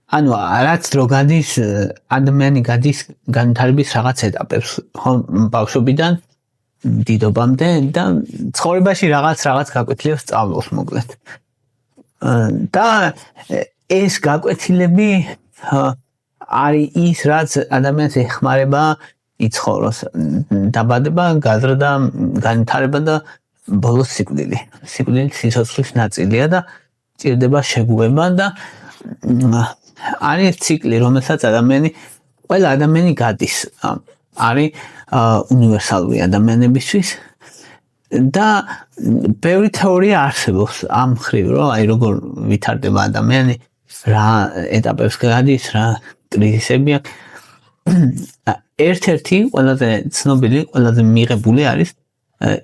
ანუ რაც დრო გადის ადამიანი გადის განვითარების რაღაც ეტაპებს ხო ბავშვობიდან დიდობამდე და ცხოვრებაში რაღაც გაკვეთილებს სწავლობს მოკლედ. და ეს გაკვეთილები არის ის რაც ადამიანს ეხმარება იცხოვროს დაბადება, გაზრდა, განვითარება და ბოლოს სიკვდილი. სიკვდილი სიცოცხლის ნაწილია და ჭირდება შეგუება და არის ციკლი, რომელსაც ყველა ადამიანი გადის. არის უნივერსალური ადამიანებისთვის და ბევრი თეორია არსებობს ამ მხრივ, რომ აი როგორ ვითარდება ადამიანი, რა ეტაპებს გადის, რა კრიზისები აქვს. ერთ-ერთი ყველაზე ცნობილი, ყველაზე მიღებული არის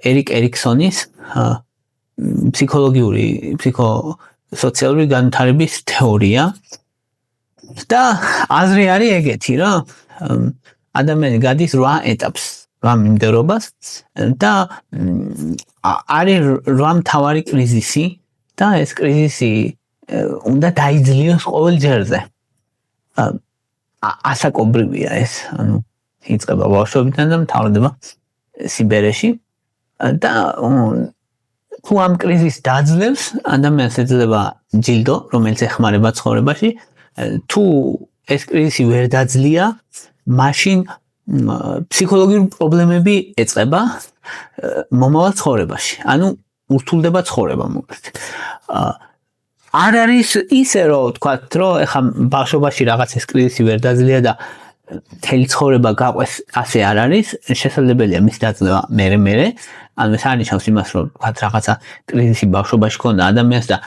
ერიკ ერიქსონის ფსიქოსოციალური განვითარების თეორია და აზრი არის ეგეთი, რომ ადამიანი გადის 8 ეტაპს, 8 მიმდევრობას და არის 8 მთავარი კრიზისი და ეს კრიზისი უნდა დაიძლიოს ყოველ ჯერზე. ასაკობრივია ეს, ანუ იწყება ბავშვობიდან და მთავრდება სიბერეში და თუ ამ კრიზისს დაძლევს, ადამიანს ეძლევა ჯილდო, რომელიც ეხმარება ცხოვრებაში. თუ ეს კრიზისი ვერ დაძლია, მაშინ ფსიქოლოგიური პრობლემები ეწყება მომავალ ცხოვრებაში. ანუ ურთულდება ცხოვრება მოკლედ. არ არის ისე რომ თქვათ, რომ ეხა ბავშვობაში რაღაც ეს კრიზისი ვერ დაძლია და მთელი ცხოვრება გაყვეს, ასე არ არის, შესაძლებელია მის დაძლევა მერე. ანუ ეს არნიშნავს იმას, რომ თქვათ რაღაცა კრიზისი ბავშვობაში ქონდა ადამიანს და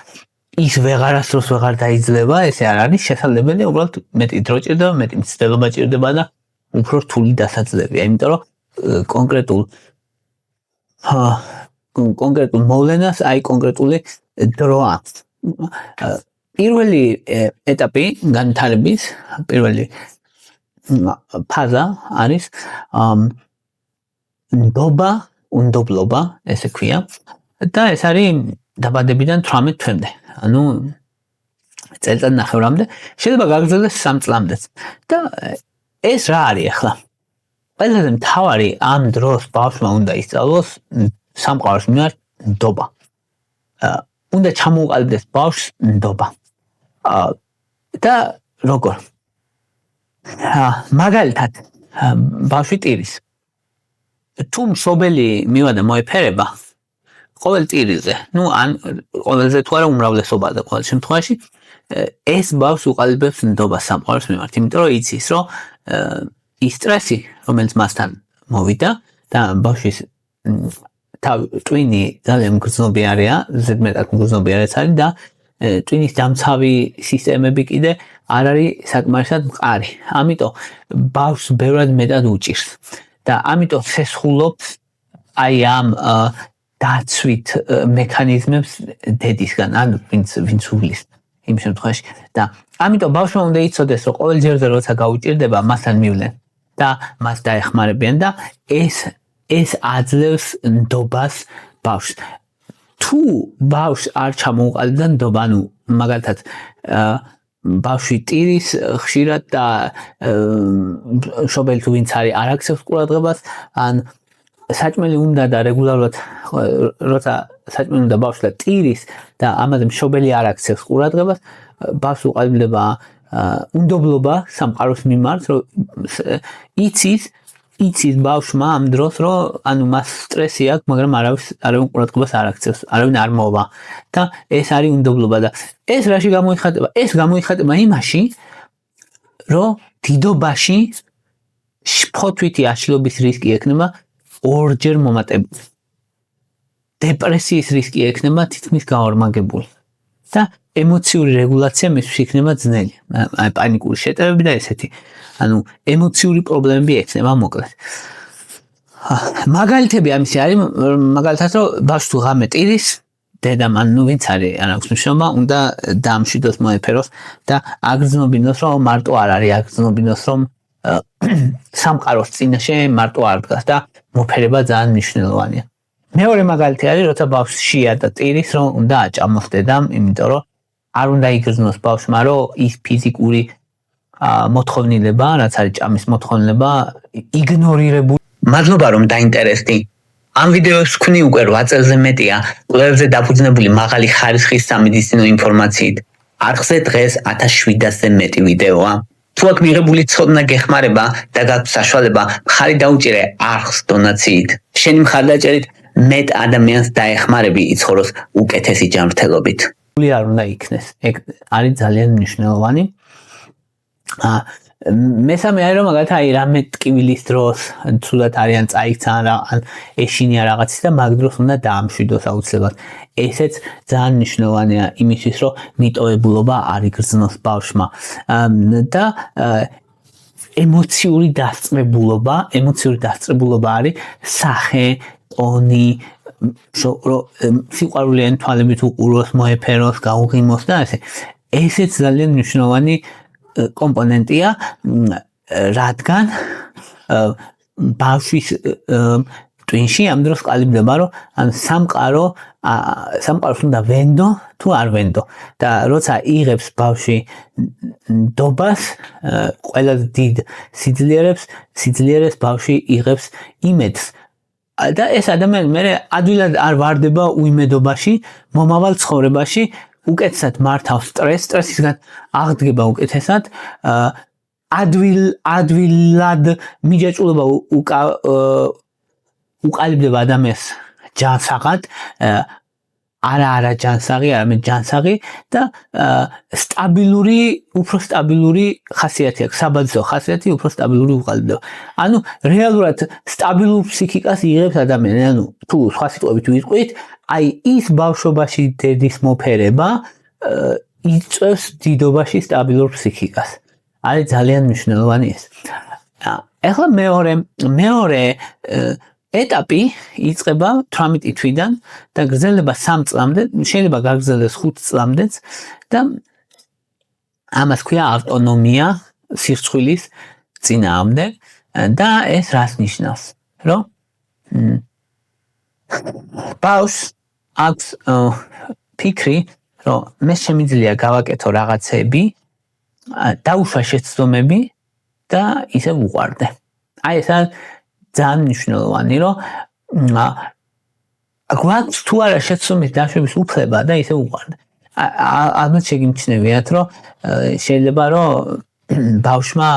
ის ვეღარასდროს ვეღარ დაიძლევა, ესე არ არის შესაძლებელია, უბრალოდ მეტი დრო ჭირდება, მეტი მცდელობა ჭირდება და უფრო რთული დასაძლევია, იმიტომ რომ კონკრეტულ მოვლენას აი კონკრეტული დრო აქვს. პირველი ეტაპი განვითარების, პირველი ფაზა არის ნდობა, უნდობლობა, ესე ქვია და ეს არის დაბადებიდან 18 თვემდე. ანუ წელიწადნახევრამდე, შეიძლება გაგრძელდეს 3 წლამდეც. და ეს რა არის ახლა? ყველაზე მთავარი ამ დროს ბავშვმა უნდა ისწავლოს სამყაროს მიმართ ნდობა. უნდა ჩამოუყალიბდეს ბავშვს ნდობა. და როგორ? მაგალითად, ბავშვი ტირის. თუ მშობელი მივადა მოეფერება ყოველ ტირიზე, ან ყველაზე თუ არა უმრავლესობა და ყოველ შემთხვევაში, ეს ბავშვს უყალიბებს ნდობას სამყაროს მიმართ, იმიტომ რომ იცის, რომ ის სტრესი, რომელიც მასთან მოვიდა და ბავშვის ტვინი ძალიან მგრძნობიარეა, ზედმეტად მგრძნობიარეც არის და ტვინის დამცავი სისტემები კიდე არ არის საკმარისად მყარი. ამიტომ ბავშვს ბევრად მეტად უჭირს და ამიტომ სესხულობს აი ამ დაცვით მექანიზმებს დედისგან, ან ვინც უვლის იმ შემთხვევაში. და ამიტომ ბავშვმა უნდა იცოდეს, რომ ყოველ ჯერზე როცა გაუჭირდება, მასთან მივლენ და მას დაეხმარებიან და ეს აძლევს ნდობას ბავშვს. თუ ბავშვს არ ჩამოუყალიბდა ნდობა, ანუ მაგალითად ბავშვი ტირის ხშირად და მშობელი თუ ვინც არის არ აქცევს ყურადღებას, ან საჭმელი უნდა და რეგულარულად როცა საჭმელი უნდა ბავშვს ტირის და ამაზე მშობელი არ აქცევს ყურადღებას, ბავშვს უყალიბდება უნდობლობა სამყაროს მიმართ, რომ იცის ბავშვმა ამ დროს, რომ ანუ მას სტრესი აქვს, მაგრამ არავინ ყურადღებას არ აქცევს, არავინ არ მოვა და ეს არის უნდობლობა და ეს რაში გამოიხატება? ეს გამოიხატება იმაში, რომ დიდობაში შფოთვითი აშლილობის რისკი ექნება 2-ჯერ მომატებული. დეპრესიის რისკი ექნება თითქმის გაორმაგებული. და ემოციური რეგულაცია მისთვის იქნება ძნელი. აი პანიკური შეტევები და ესეთი. ანუ ემოციური პრობლემები ექნება მოკლედ. მაგალითები ამისი არის, მაგალითად რომ ბავშვი თუ ღამე ტირის, დედამ ან ვინც არის არ აქვს მნიშვნელობა, უნდა დაამშვიდოს მოეფეროს და აგრძნობინოს, რომ მარტო არ არის, აგრძნობინოს, რომ სამყაროს წინაშე მარტო არ დგას და მოფერება ძალიან მნიშვნელოვანია. მეორე მაგალითი არის, როცა ბავშვი შია და ტირის, რომ უნდა აჭამოს დედამ, იმიტომ რომ არ უნდა იგრძნოს ბავშვმა, რომ ის ფიზიკური მოთხოვნილება, რაც არის ჭამის მოთხოვნილება, იგნორირებული. მადლობა რომ დაინტერესდი. ამ ვიდეოს ვქნი უკვე 8 წელზე მეტია კვლევებზე დაფუძნებული მაღალი ხარისხის სამედიცინო ინფორმაციით. არხზე დღეს 1700-ზე მეტი ვიდეოა. თუ აქ მიღებული ცოდნა გეხმარება და გაქვს საშუალება, მხარი დაუჭირე არხს დონაციით. შენი მხარდაჭერით მეტ ადამიანს დაეხმარები იცხოვროს უკეთესი ჯანმრთელობით. არ უნდა იქნეს. ეგ არის ძალიან მნიშვნელოვანი. მესამე არის რომ მაგალითად რამე ტკივილის დროს თუდად არიან წაიქცან ან ეშინია რაღაცის და მაგ დროს უნდა დაამშვიდოს აუცილებლად. ესეც ძალიან მნიშვნელოვანია იმისთვის რომ მიტოვებულობა არ იგრძნოს ბავშვმა და ემოციური დასწრებულობა არის სახე, ტონი, სიყვარული თვალებით უყუროს, მოეფეროს, გაუღიმოს და ასე. ესეც ძალიან მნიშვნელოვანი კომპონენტია, რადგან ბავშვის ტვინში ამ დროს ყალიბდება, რომ ან სამყაროს უნდა ვენდო თუ არ ვენდო და როცა იღებს ბავშვი ნდობას, ყველაზე დიდ სიძლიერეს ბავშვი იღებს იმედს და ეს ადამიანი მე ადვილად არ ვარდება უიმედობაში, მომავალ ცხოვრებაში უკეთესად მართავს სტრესისგან აღდგება უკეთესად, ადვილად მიჯაჭვულობა უყალიბდება ადამიანს ჯანსაღად, არა ჯანსაღი, არამედ ჯანსაღი და უფრო სტაბილური ხასიათი აქვს, საბაძო ხასიათი, უფრო სტაბილური უყალიბდება. ანუ რეალურად სტაბილურ ფსიქიკას იღებს ადამიანი, ანუ თუ სხვა სიტყვებით ვიტყვით, აი ის ბავშვობაში დედის მოფერება იწვევს დიდობაში სტაბილურ ფსიქიკას. არის ძალიან მნიშვნელოვანი ეს. ეხლა მეორე ეტაპი იწყება 18 თვიდან და გრძელდება 3 წლამდე, შეიძლება გაგრძელდეს 5 წლამდეც და ამას ქვია ავტონომია სირცხვილის წინააღმდეგ და ეს რას ნიშნავს? რომ ბავშვს აქვს ფიქრი, რომ მე შემიძლია გავაკეთო რაღაცები, დაუშვა შეცდომები და ისე ვუყვარდე. აი ეს ძალიან მნიშვნელოვანი, რომ გვაქვს თუ არა შეცდომის დაშვების უფლება და ისე ვუყვარდე. ალბათ შეგიმჩნევიათ, რომ შეიძლება რომ ბავშვმა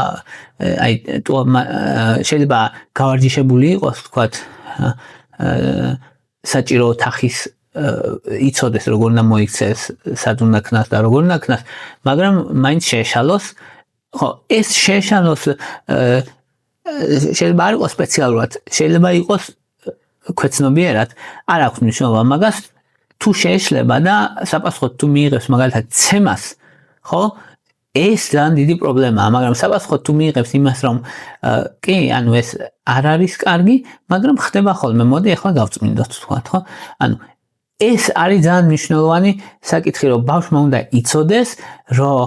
შეიძლება გავარჯიშებული იყოს, თქვათ, საჭირო ოთახის იცოდეს როგორ უნდა მოიქცეს, სად უნდა ქნას და როგორ უნდა ქნას, მაგრამ მაინც შეეშალოს. ხო, ეს შეეშალოს შეიძლება არ იყოს სპეციალურად, შეიძლება იყოს ქვეცნობიერად, არ აქვს მნიშვნელობა მაგას, თუ შეეშლება და საპასუხოდ თუ მიიღებს მაგალითად ცემას, ხო? ეს ძალიან დიდი პრობლემაა, მაგრამ საპასუხოდ თუ მიიღებს იმას, რომ კი, ანუ ეს არ არის კარგი, მაგრამ ხდება ხოლმე, მოდი ახლა გავწმინდოთ, თქვათ, ხო? ანუ ეს არის ძალიან მნიშვნელოვანი საკითხი, რომ ბავშვმა უნდა იცოდეს, რომ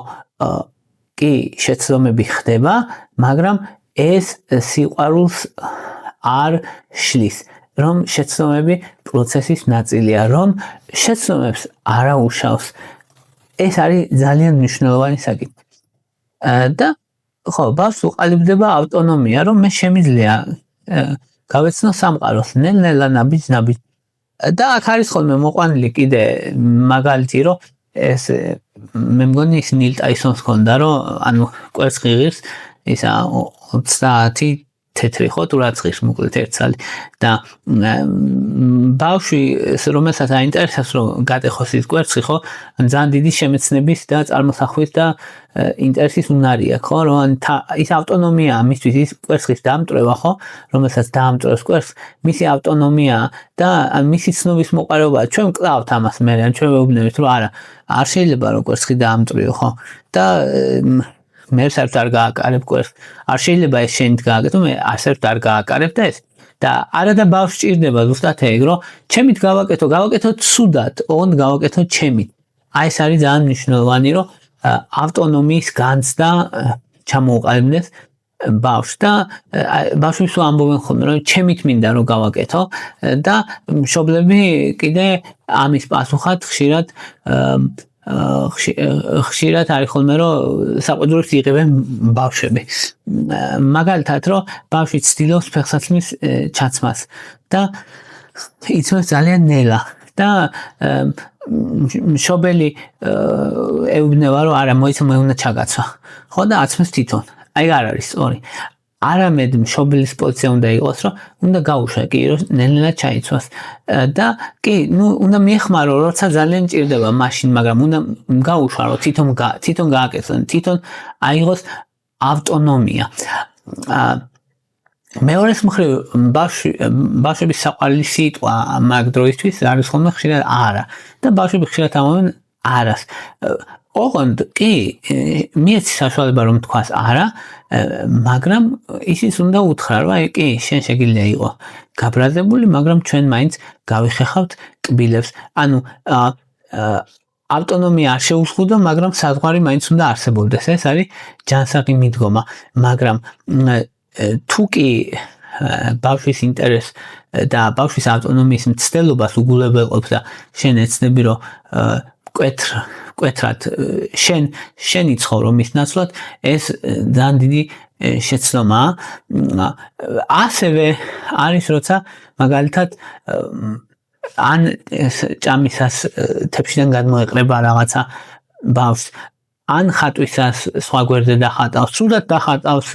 კი, შეცდომები ხდება, მაგრამ ეს სიყვარულს არ შლის, რომ შეცდომები პროცესის ნაწილია, რომ შეცდომებს არ აუშავს. ეს არის ძალიან მნიშვნელოვანი საკითხი. და ხო, ბავშვს უყალიბდება ავტონომია, რომ მე შემიძლია გავეცნო სამყაროს ნელ-ნელა ნაბიჯ-ნაბიჯ. და აქ არის ხოლმე მოყვანილი კიდე მაგალითი, რომ ეს მე მგონი ის ნილ ტაისონს ჰქონდა, რომ ანუ კვერცხი ღირს ისა 30 თეთრი ხო თუ რაც ღირს მოკლედ ერთცალი და ბავშვი რომელსაც აინტერესებს რომ გატეხოს ის კვერცხი ხო ძალიან დიდი შემეცნების და წარმოსახვის და ინტერესის უნარი აქვს ხო რომ ის ავტონომია მისთვის ის კვერცხის დამტვრევა ხო რომელსაც დაამტვრევს კვერცხს მისი ავტონომია და მისი ცნობის მოყარეობა ჩვენ ვკლავთ ამას მე ჩვენ ვეუბნებით რომ არა არ შეიძლება რომ კვერცხი დაამტვრიო ხო და მე საერთოდ არ გააკარებ კვერცხს არ შეიძლება ეს შენით გააკეთო მე საერთოდ არ გააკარებ და ეს და არადა ბავშვს ჭირდება ზუსტად ეგ რომ ჩემით გავაკეთო ცუდად ოღონდ გავაკეთო ჩემით აი ეს არის ძალიან მნიშვნელოვანი რომ ავტონომიის განცდა ჩამოუყალიბდეს ბავშვს და ბავშვს ამბობენ ხოლმე რომ ჩემით მინდა რომ გავაკეთო და მშობლები კიდე ამის პასუხად ხშირად ხშირად არის ხოლმე რომ საყვედურებს იღებენ ბავშვები. მაგალითად რომ ბავშვი ცდილობს ფეხსაცმლის ჩაცმას და იცნობს ძალიან ნელა და მშობელი ეუბნება რომ არა მოიცა მე უნდა ჩაგაცვა. ხო და აცმევს თვითონ. აი არ არის სწორი. არამედ მშობელის პოზიცია უნდა იყოს, რომ უნდა გაუშვა კი, რომ ნელ-ნელა ჩაიცვას. და კი, უნდა მიეხმარო, როცა ძალიან ჭირდება მაშინ, მაგრამ უნდა გაუშვა, რომ თვითონ გააკეთოს, თვითონ აიღოს ავტონომია. მეორეს მხრივ ბავშვების საყვარელი სიტყვა მაგ დროისთვის არის ხოლმე ხშირად არა და ბავშვები ხშირად ამბობენ არას. ოღონდ კი მიეცი საშუალება რომ თქვას არა, მაგრამ ისიც უნდა უთხრა რომ აი კი შენ შეგიძლია იყო გაბრაზებული, მაგრამ ჩვენ მაინც გავიხეხავთ კბილებს. ანუ ავტონომია არ შეუზღუდო, მაგრამ საზღვარი მაინც უნდა არსებობდეს. ეს არის ჯანსაღი მიდგომა, მაგრამ თუ კი ბავშვის ინტერესს და ბავშვის ავტონომიის მცდელობას უგულებელყოფს და შენ ეცნები რომ მკვეთრად შენი ცხოვრო მის ნაცვლად, ეს ძალიან დიდი შეცდომაა. ასევე არის როცა მაგალითად ან ჭამისას თეფშიდან გადმოეყრება რაღაცა ბავშვს, ან ხატვისას სხვა გვერდზე დახატავს, სრულად დახატავს,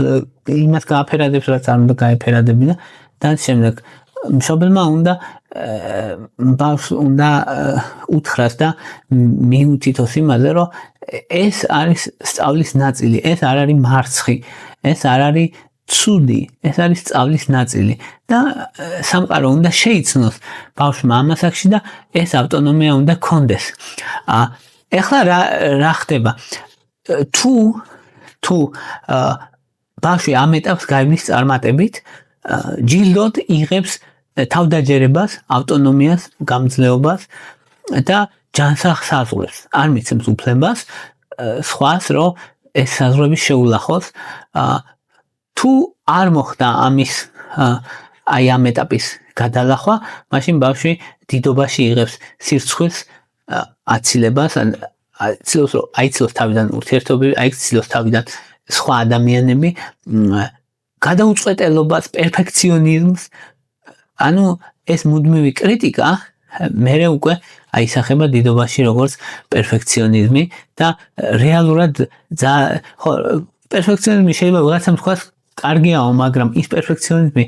იმას გააფერადებს, რაც არ უნდა გაეფერადებინა და შემდეგ მშობელმა უნდა ბავშვს უნდა უთხრას და მიუთითოს იმაზე, რომ ეს არის სწავლის ნაწილი, ეს არ არის მარცხი, ეს არ არის ცუდი, ეს არის სწავლის ნაწილი და სამყარო უნდა შეიცნოს ბავშვმა ამასაკში და ეს ავტონომია უნდა კონდეს. ეხლა რა ხდება? თუ ბავშვი ამ ეტაპს გაივლის წარმატებით, ჯილდოდ იღებს თავდაჯერებას, ავტონომიას, გამძლეობას და ჯანსაღ საზღვრებს. არ მიცემს უფლებას სხვას, რომ ეს საზღვრები შეულახოს. თუ არ მოხდა ამის აი ამ ეტაპის გადალახვა, მაშინ ბავშვი დიდობაში იღებს სირცხვილს, აცილებას, აცილოს რომ აიცილოს თავიდან ურთიერთობები, აიცილოს თავიდან სხვა ადამიანები, გადაუწყვეტელობას, პერფექციონიზმს. ანუ ეს მუდმივი კრიტიკა მერე უკვე აისახება დიდობაში როგორც პერფექციონიზმი და რეალურად პერფექციონიზმი შეიძლება ვიღაცამ თქვას კარგიაო, მაგრამ ის პერფექციონიზმი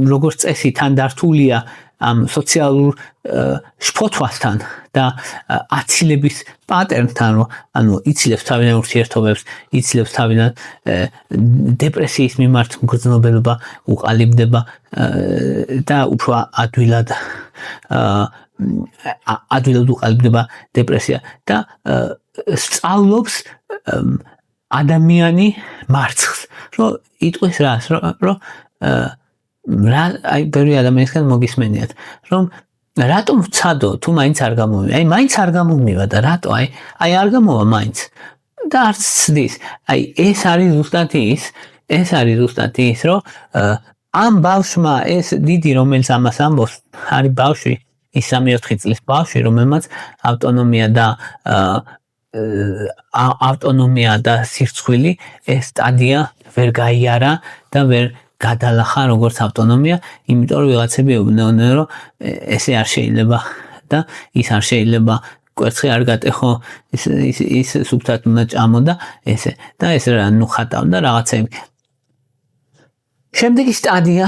როგორც წესი თან დართულია ამ სოციალურ შფოთვასთან და აცილების პატერნთან, რომ ანუ იცილებს თავიდან ურთიერთობებს, იცილებს თავიდან დეპრესიის მიმართ მგრძნობელობა უყალიბდება და უფრო ადვილად უყალიბდება დეპრესია და სწავლობს ადამიანი მარცხს, რომ იტყვის რას, რომ აი ბევრი ადამიანისგან მოგისმენიათ, რომ რატომ ვცადო თუ მაინც არ გამომივიდა? აი მაინც არ გამომივიდა და რატო? აი არ გამოვა მაინც. და არც ცდის. აი ეს არის ზუსტად ის, რომ ამ ბავშვმა ეს დიდი რომელიც ამას ამბობს, არის ბავშვი, ის 3-4 წლის ბავშვი, რომელმაც ავტონომია და სირცხვილი ეს სტადია ვერ გაიარა და ვერ გადალახა როგორც ავტონომია, იმიტომ რომ ვიღაცები ეუბნებოდნენ, რომ ესე არ შეიძლება და ის არ შეიძლება, კვერცხი არ გატეხო, ის სუფთად უნდა ჭამო და ესე და ეს ნუ ხატავდა რაღაცები. შემდეგი სტადია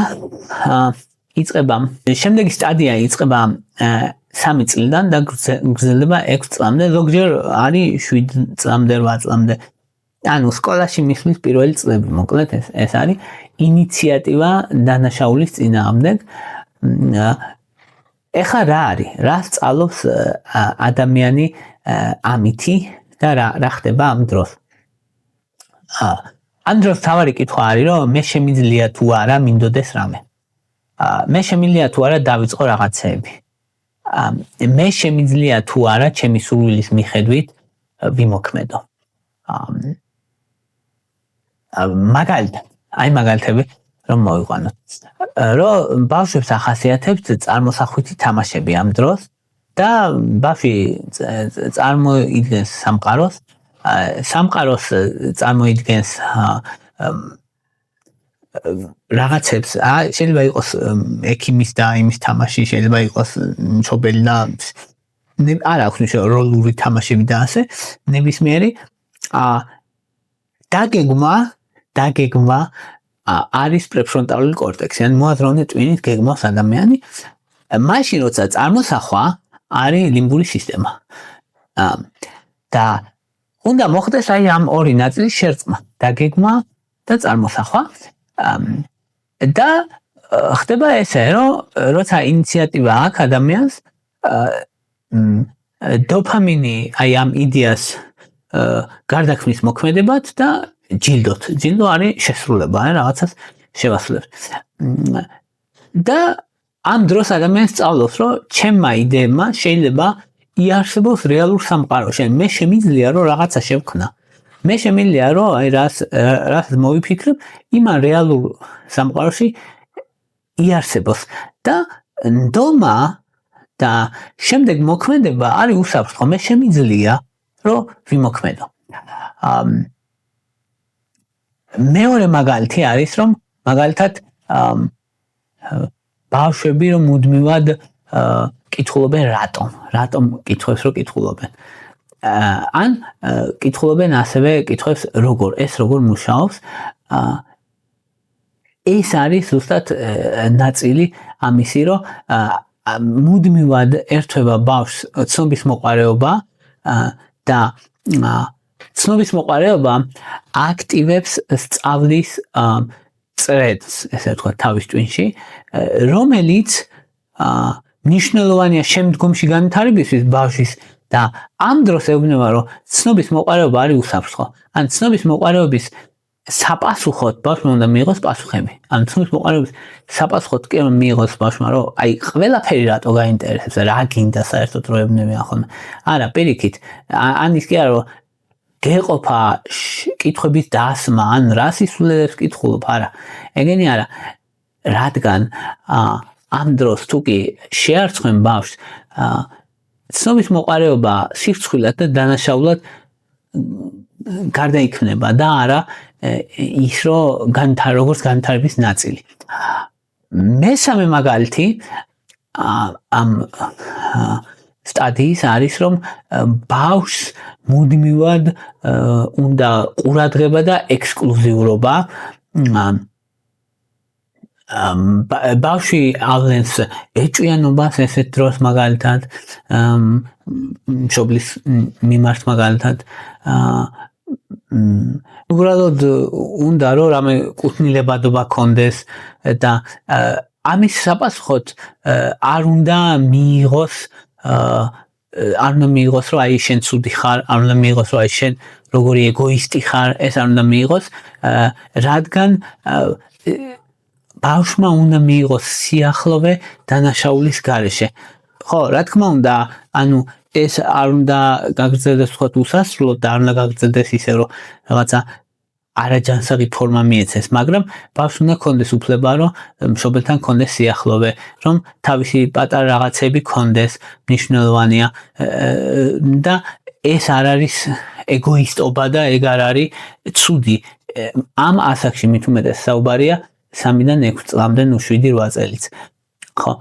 იწყება 3 წლიდან და გრძელდება 6 წლამდე, ზოგჯერ არის 7 წლამდე, 8 წლამდე. ანუ სკოლაში მისვლის პირველი წლები, მოკლედ ეს არის ინიციატივა დანაშაულის წინააღმდეგ. ეხლა რა არის? რა სწავლობს ადამიანი ამითი და რა ხდება ამ დროს? ამ დროს თავარი კითხვა არის, რომ მე შემიძლია თუ არა მინდოდეს რამე. მე შემიძლია თუ არა დავიწყო რაღაცეები. მე შემიძლია თუ არა ჩემი სურვილის მიხედვით ვიმოქმედო. მაგალითები რომ მოვიყვანოთ. რომ ბავშვებს ახასიათებთ წარმოსახვითი თამაშები ამ დროს და ბავშვი წარმოიდგენს სამყაროს, სამყაროს წარმოიდგენს რაღაცებს, შეიძლება იყოს ექიმის და იმის თამაში, შეიძლება იყოს მშობელი და არ აქვს მნიშვნელობა როლური თამაშები და ასე, ნებისმიერი დაგეგმა არის პრეფრონტალური კორტექსი, ან მოაზროვნე ტვინით გეგმავს ადამიანი, მაშინ როცა წარმოსახვა არის ლიმბური სისტემა. და უნდა მოხდეს აი ამ ორი ნაწილის შერწყმა, დაგეგმა და წარმოსახვა. და ხდება ესე, რომ როცა ინიციატივა აქვს ადამიანს, დოფამინი აი ამ იდეას გარდაქმნის მოქმედებად და ჯილდოთ. ჯილდო არის შესრულება, რაღაცას შევასრულებს. და ამ დროს ადამიანს სწავლობს, რომ ჩემმა იდეებმა შეიძლება იარსებოს რეალურ სამყაროში. მე შემიძლია რომ რაღაცა შევქმნა. მე შემიძლია რომ აი რას მოვიფიქრებ, იმან რეალურ სამყაროში იარსებოს და ნდომა და შემდეგ მოქმედება არის უსაფრთხო. მე შემიძლია რომ ვიმოქმედო. მეორე მაგალითი არის რომ მაგალითად ბავშვები რომ მუდმივად კითხულობენ რატომ კითხვებს რომ კითხულობენ. ან კითხულობენ ასევე კითხვებს როგორ მუშაობს. ეს არის ზუსტად ნაწილი ამისი, რომ მუდმივად ერთვება ბავშვს ცნობის მოყარეობა და ცნობის მოყარეობა აქტივებს სწავლის წრედს, ესე ვთქვათ, თავის ტვინში, რომელიც მნიშვნელოვანია შემდგომში განვითარებისთვის ბავშვის და ამ დროს ეუბნება, რომ ცნობის მოყარეობა არის უსაფრთხო. ან ცნობის მოყარეობის საპასუხოდ ბავშვმა უნდა მიიღოს პასუხები. ან ცნობის მოყარეობის საპასუხოდ კი მიიღოს ბავშვმა, რომ აი ყველაფერი რატო გაინტერესებს, რა გინდა საერთოდ რო ეუბნებიან ხოლმე. არა, პირიქით, ან ის კი არა, რომ გეყოფა კითხვების დასმა, ან რას ისულელებს კითხულობ, არა. ეგენი არა. რადგან ამ დროს თუ კი შეარცხვენ ბავშვს ცნობის მოყარეობა სირცხვილად და დანაშაულად გარდაიქმნება და არა ის რომ როგორც განვითარების ნაწილი. მესამე მაგალითი ამ სტადიის არის რომ ბავშვს მუდმივად უნდა ყურადღება და ექსკლუზიურობა. ბავშვი ავლენს ეჭვიანობას ესეთ დროს მაგალითად მშობლის მიმართ მაგალითად უბრალოდ უნდა რომ რამე კუთვნილებადობა კონდეს და ამის საპასუხოდ არ უნდა მიიღოს რომ აი შენ ცუდი ხარ, არ უნდა მიიღოს რომ აი შენ როგორი ეგოისტი ხარ, ეს არ უნდა მიიღოს, რადგან ბავშვმა უნდა მიიღოს სიახლოვე დანაშაულის გარეშე. ხო, რა თქმა უნდა, ანუ ეს არ უნდა გაგრძელდეს თქვათ უსასრულოდ და არ უნდა გაგრძელდეს ისე რომ რაღაცა არაჯანსაღი ფორმა მიეცეს, მაგრამ ბავშვს უნდა კონდეს უფლება, რომ მშობელთან კონდეს სიახლოვე, რომ თავისი პატარა რაღაცები კონდეს, მნიშვნელოვანია და ეს არ არის ეგოისტობა და ეგ არ არის ცუდი. ამ ასაკში მით უმეტეს საუბარია 3-დან 6 წლამდე, 7-8 წელიც. ხო,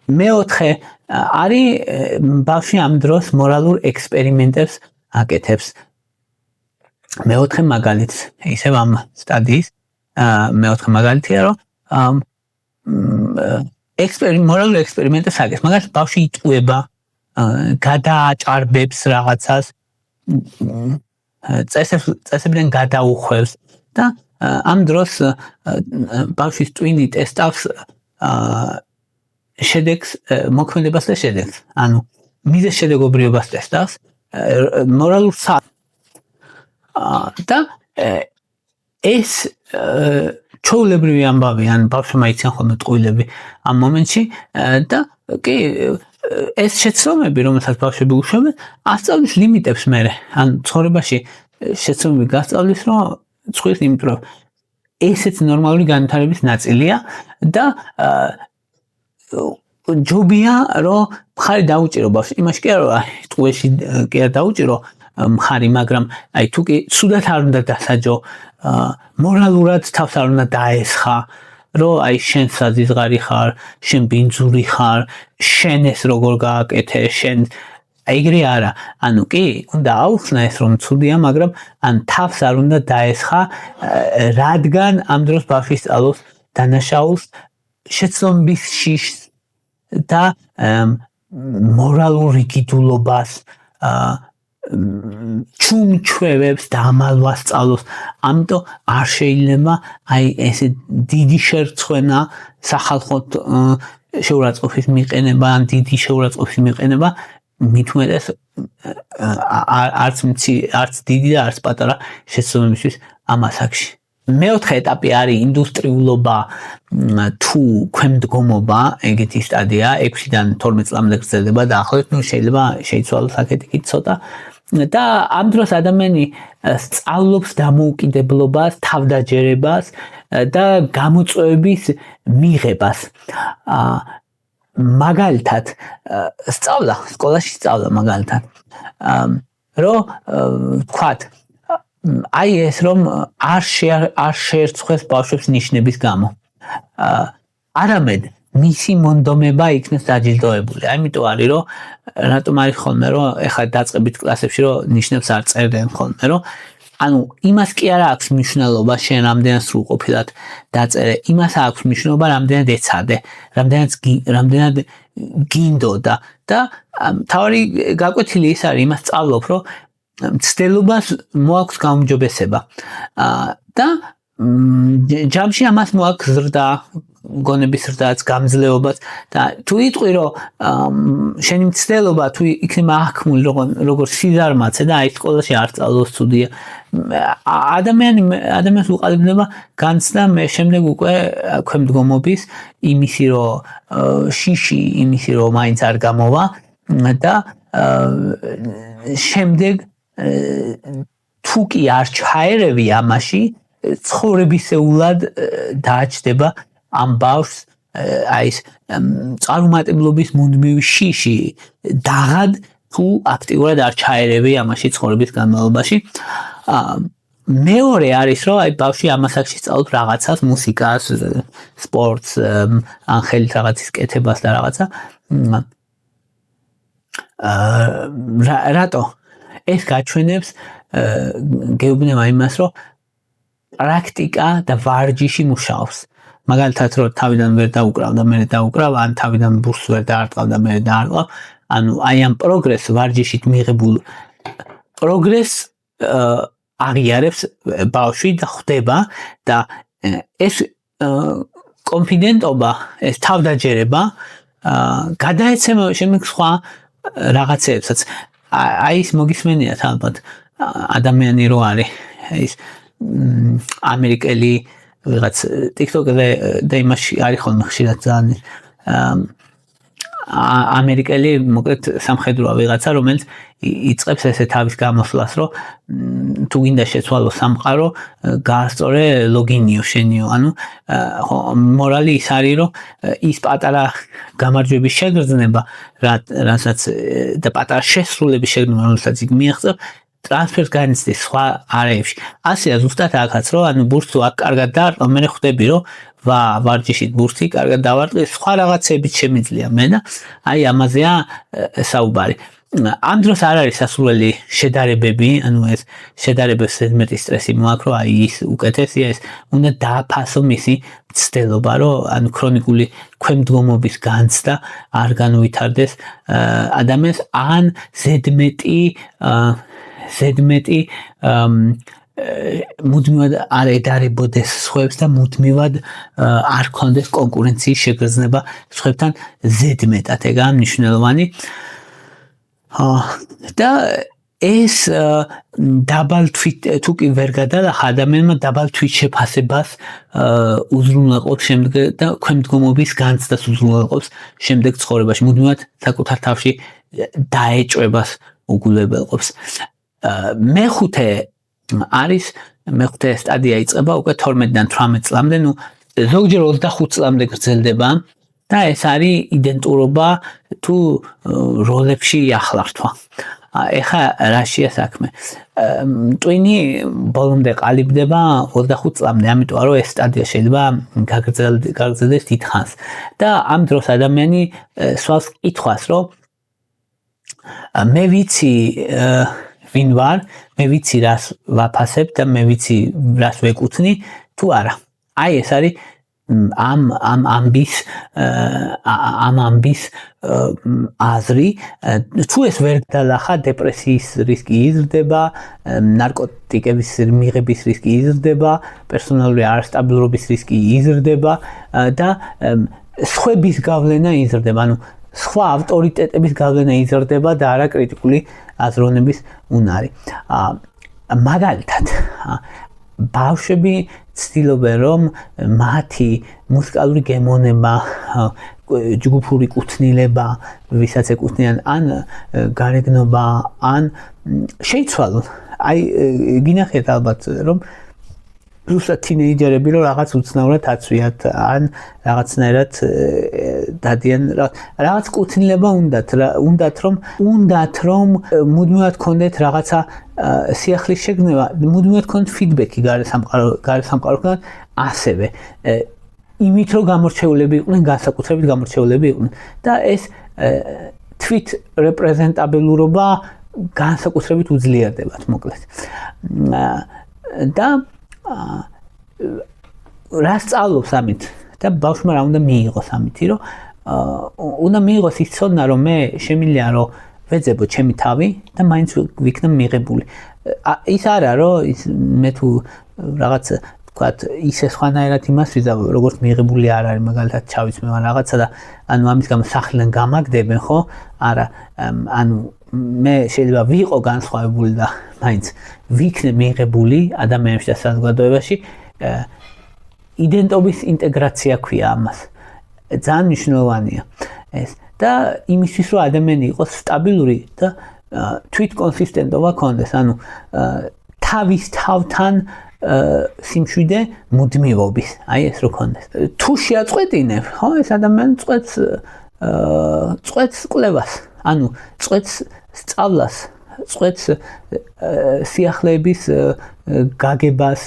მეოთხე არის ბავშვი ამ დროს მორალურ ექსპერიმენტებს აკეთებს. მეოთხე მაგალითს, ისევ ამ სტადიის მეოთხე მაგალითია, რომ მორალურ ექსპერიმენტებს აკეთებს. მაგალითად, ბავშვი იტყუება, გადააჭარბებს რაღაცას, წესებიდან გადაუხვევს და ამ დროს ბავშვის ტვინი ტესტავს შედეგს, მოქმედებას და შედეგს. ანუ მიზეზშედეგობრიობას ტესტავს, მორალურ და ეს ჩვეულებრივი ამბავი, ან ბავშვმა იციან ხოლმე ტყუილები ამ მომენტში და კი ეს შეცდომები, რომელსაც ბავშვები უშვებენ, ასწავლის ლიმიტებს მერე. ან ცხოვრებაში შეცდომები გასწავლის, რომ წვირს, იმიტომ რომ ესეც ნორმალური განვითარების ნაწილია და ჯობია რომ მხარი დაუჭირო ბავშვს იმაში კი არა რომ ტყუეში კი არ დაუჭირო მხარი მაგრამ აი თუ კი ცუდად არ უნდა დასაჯო მორალურად თავს არ უნდა დაესხა რომ აი შენ საზიზღარი ხარ შენ ბინძური ხარ შენ ეს როგორ გააკეთე შენ ეგრე არა ანუ კი უნდა აუხსნა ეს რომ ცუდია მაგრამ ან თავს არ უნდა დაესხა რადგან ამ დროს ბავშვი სწავლობს დანაშაულს შეცდომების შიშს და მორალურ რიგიდულობას ჩუმჩვევებს და ამალვას სწავლობს ამიტომ არ შეიძლება აი ესე დიდი შერცხვენა სახალხოდ შეურაცხყოფის მიყენება ან დიდი შეურაცხყოფის მიყენება მით უმეტეს არც დიდი და არც პატარა შეცდომებისთვის ამ ასაკში მეოთხე ეტაპი არის ინდუსტრიულობა თუ ქვემდგომობა ეგეთი სტადია 6-დან 12 წლამდე გრძელდება და ახლოს შეიძლება შეიცვალოს აქეთი ცოტა და ამ დროს ადამიანი სწავლობს დამოუკიდებლობას, თავდაჯერებას და გამოწვევების მიღებას. მაგალითად, სწავლა, სკოლაში სწავლა მაგალითად. რომ ვთქვათ, აი ეს რომ არ შეერცხვეს ბავშვებს ნიშნების გამო. არამედ მისი მონდომება იქნეს დაჯილდოებული. ამიტომ არის რომ რატომ არის ხოლმე რომ ეხლა დაწყებით კლასებში რომ ნიშნებს არ წერდნენ ხოლმე რომ ანუ იმას კი არა აქვს მნიშვნელობა შენ რამდენად სრულყოფილად დაწერე, იმას აქვს მნიშვნელობა რამდენად ეცადე, რამდენად გინდოდა და თავი გაკვეთილი ის არის იმას სწავლობ რომ მცდელობას მოაქვს გაუმჯობესება და ჯამში ამას მოაქვს ზრდა გონების ზრდაც გამძლეობაც და თუ იტყვი რომ შენი მცდელობა თუ იქნება აღქმული როგორ სიზარმაცე და აი სკოლაში არ სწავლობს ცუდია ადამიანს უყალიბდება განცდა მე შემდეგ უკვე ქვემდგომობის იმისი რომ შიში იმისი რომ მაინც არ გამოვა და შემდეგ თუ კი არ ჩაერევი ამაში ცხოვრებისეულად დააჩდება ამ ბავშვს აი ეს წარუმატებლობის მუდმივი შიში დაღად თუ აქტიურად არ ჩაერევი ამაში ცხოვრების განმავლობაში მეორე არის რომ აი ბავშვი ამ ასაკში სწავლობს რაღაცას მუსიკას სპორტს ან ხელით რაღაცის კეთებას და რაღაცა რატო ეს გაჩვენებს გეუბნება იმას რომ პრაქტიკა და ვარჯიში მუშაობს მაგალითად რომ თავიდან ვერ დაუკრავ და მე დაუკრავ ან თავიდან ბურს ვერ დაარტყავ და მე დაარტყავ ანუ აი ამ პროგრესს ვარჯიშით მიღებულ პროგრესს აღიარებს ბავშვი და ხვდება და ეს კონფიდენტობა ეს თავდაჯერება გადაეცემა შემდეგ სხვა რაღაცებსაც აი ეს მოგისმენიათ ალბათ ადამიანი რო არის ის ამერიკელი ვიღაც TikTok-ზე და იმაში არის ხოლმე ხშირად ძალიან ამერიკელი მოკლედ სამხედროა ვიღაცა რომელიც იწყებს ესე თავის გამოსვლას რომ თუ გინდა შეცვალო სამყარო გაასწორე ლოგინიო შენიო ანუ მორალი ის არის რომ ის პატარა გამარჯვების შეგრძნება რასაც და პატარა შესრულების შეგრძნება რომელსაც იქ მიაღწევ ტრანსფერს განიცდის სხვა არეებში. ასეა ზუსტად აქაც რომ ანუ ბურს თუ აქ კარგად დაარტყა მე ხვდები რომ ვარჯიშით ბურსი კარგად დავარტყე სხვა რაღაცებით შემიძლია მე და აი ამაზეა საუბარი. ამ დროს არ არის სასურველი შედარებები, ანუ ეს შედარებებს ზედმეტი სტრესი მოაქვს რომ აი ის უკეთესია ეს უნდა დააფასო მისი მცდელობა რომ ანუ ქრონიკული ქვემდგომობის განცდა არ განუვითარდეს ადამიანს ან ზედმეტი მუდმივად არ ედარებოდეს სხვებს და მუდმივად არ ქონდეს კონკურენციის შეგრძნება სხვებთან ზედმეტად ეგაა მნიშვნელოვანი და ეს დაბალ თუ კი ვერ გადალახა ადამიანმა დაბალ თვით შეფასებას უზრუნველყოფს შემდეგ და ქვემდგომობის განცდას უზრუნველყოფს შემდეგ ცხოვრებაში მუდმივად საკუთარ თავში დაეჭვებას უგულებელყოფს მეხუთე სტადია იწყება უკვე 12-დან 18 წლამდე, ნუ ზოგჯერ 25 წლამდე გრძელდება და ეს არის იდენტურობა თუ როლებში ახლართვა. ეხა რაშია საქმე. ტვინი ბოლომდე ყალიბდება 25 წლამდე, ამიტომ რომ ეს სტადია შეიძლება გაგრძელდეს დიდხანს. და ამ დროს ადამიანი სვავს კითხვას, რომ მე ვიცი ვინ ვარ, მე ვიცი რას ვაფასებ და მე ვიცი რას ვეკუთვნი თუ არა. აი ეს არის ამ ამბის აზრი, თუ ეს ვერ გადალახა, დეპრესიის რისკი იზრდება, ნარკოტიკების მიღების რისკი იზრდება, პერსონალური არასტაბილურობის რისკი იზრდება და სხვების გავლენა იზრდება, ანუ სხვა ავტორიტეტების გავლენა იზრდება და არა კრიტიკული აზროვნების უნარი. მაგალითად, ბავშვები ცდილობენ, რომ მათი მუსიკალური გემონება, ჯგუფური კუთვნილება, ვისაც ეკუთვნიან, ან გარეგნობა, ან შეიცვალონ. აი, გინახეთ ალბათ, რომ ზუსტად თინეიჯერები რომ რაღაც უცნაურად აცვიათ, ან რაღაცნაირად დადიან, რაღაც კუთვნილება უნდათ რომ მუდმივად გქონდეთ რაღაცა სიახლის შეგრძნება, მუდმივად გქონდეთ ფიდბექი გარესამყაროდან, ასევე იმით რომ გამორჩეულები იყვნენ, განსაკუთრებით გამორჩეულები იყვნენ და ეს თვით რეპრეზენტაბილურობა განსაკუთრებით უძლიერდებათ, მოკლედ. და რა სწავლობს ამით და ბავშვმა რა უნდა მიიღოს ამითი, რომ უნდა მიიღოს ის ცოდნა, რომ მე შემიძლია რომ ვეძებო ჩემი თავი და მაინც ვიქნა მიღებული. ის არა, რომ მე თუ რაღაც თქვათ ისე სხვანაირად იმას ვიზავ, როგორც მიღებული არ არის, მაგალითად ჩავიცმევან რაღაცა და ანუ ამის გამო სახლიდან გამაგდებენ, ხო? არა, ანუ მე შეიძლება ვიყო განსხვავებული და მაინც ვიქნე მიღებული ადამიანებში და საზოგადოებაში, იდენტობის ინტეგრაცია ქვია ამას. ძალიან მნიშვნელოვანია ეს და იმისთვის რომ ადამიანი იყოს სტაბილური და თვითკონსისტენტობა ქონდეს, ანუ თავის თავთან სიმშვიდე მუდმივობის, აი ეს რო ქონდეს. თუ შეაწყვეტინებ, ხო, ეს ადამიანი წყვეტს კვლევას, ანუ წყვეტს სწავლას, წყვეტს სიახლეების გაგებას,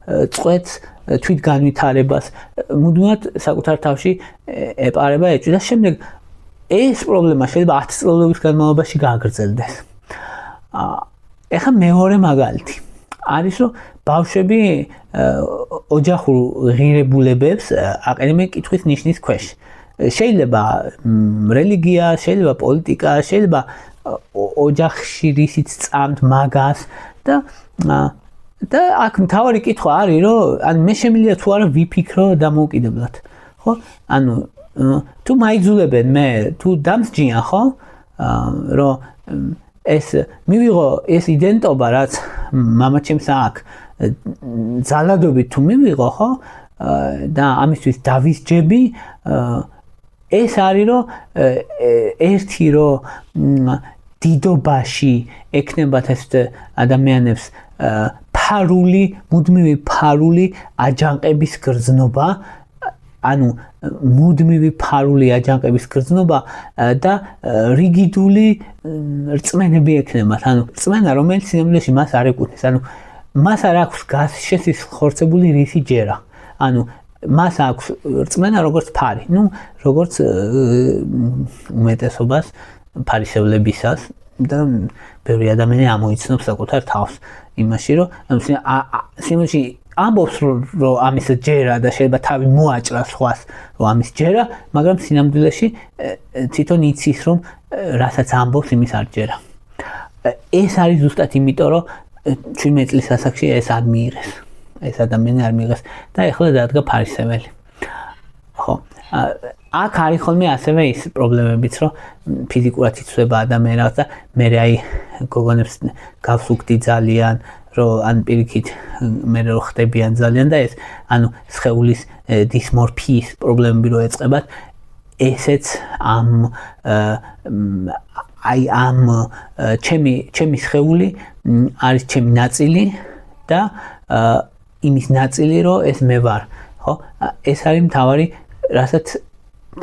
წყვეტს თვითგანვითარებას, მუდმივად საკუთარ თავში ეპარება ეჭვი და შემდეგ ეს პრობლემა შეიძლება 10 წლების განმავლობაში გააგრძელდეს. ეხლა მეორე მაგალითი არის, რომ ბავშვები ოჯახურ ღირებულებებს აყენებენ კითხვის ნიშნის ქვეშ. შეიძლება რელიგია, შეიძლება პოლიტიკა, შეიძლება ოჯახში რისიც წამთ მაგას და აქ მთავარი კითხვა არის, რომ ან მე შემიძლია თუ არა ვიფიქრო დამოუკიდებლად, ხო? ანუ თუ მაიძულებენ მე თუ დამსჯიან, ხო? რომ ეს მივიღო ეს იდენტობა, რაც მამაჩემს აქვს, ძალადობით თუ მივიღო, ხო? და ამისთვის დავისჯები, ეს არის, რომ ერთი რომ დიდობაში ექნებათ ეს ადამიანებს მუდმივი ფარული აჯანყების გრძნობა, ანუ მუდმივი ფარული აჯანყების გრძნობა და რიგიდული რწმენები ექნებათ, ანუ რწმენა, რომელიც სინამდვილეში მას არ ეკუთვნის, ანუ მას არ აქვს შესახორცებული რისი ჯერა, ანუ მას აქვს რწმენა როგორც ფარი, როგორც უმეტესობას ფარისევლებისას და ბევრი ადამიანი ამოიცნობს საკუთარ თავს იმაში, რომ სიმში ამბობს, რომ ამის ჯერა და შეიძლება თავი მოაჭრა სხვას, რომ ამის ჯერა, მაგრამ სინამდვილეში თვითონ იცის, რომ რასაც ამბობს, იმის არ ჯერა. ეს არის ზუსტად იმიტომ, რომ 17 წლის ასაკში ეს არ მიიღეს. ეს ადამიანი არ მიიღეს და ეხლა დადგა ფარისეველი. ხო. აქ არის ხოლმე ასევე ის პრობლემებიც, რომ ფიზიკურად იცვლება ადამიანს და მე აი გოგონებს გავს უგდი ძალიან, რომ ან პირიქით მე რო ხდებიან ძალიან და ეს ანუ სხეულის დისმორფიის პრობლემები რო ეწყებათ, ესეც ამ ჩემი სხეული არის ჩემი ნაწილი და იმის ნაწილი, რომ ეს მე ვარ, ხო? ეს არის მთავარი, რასაც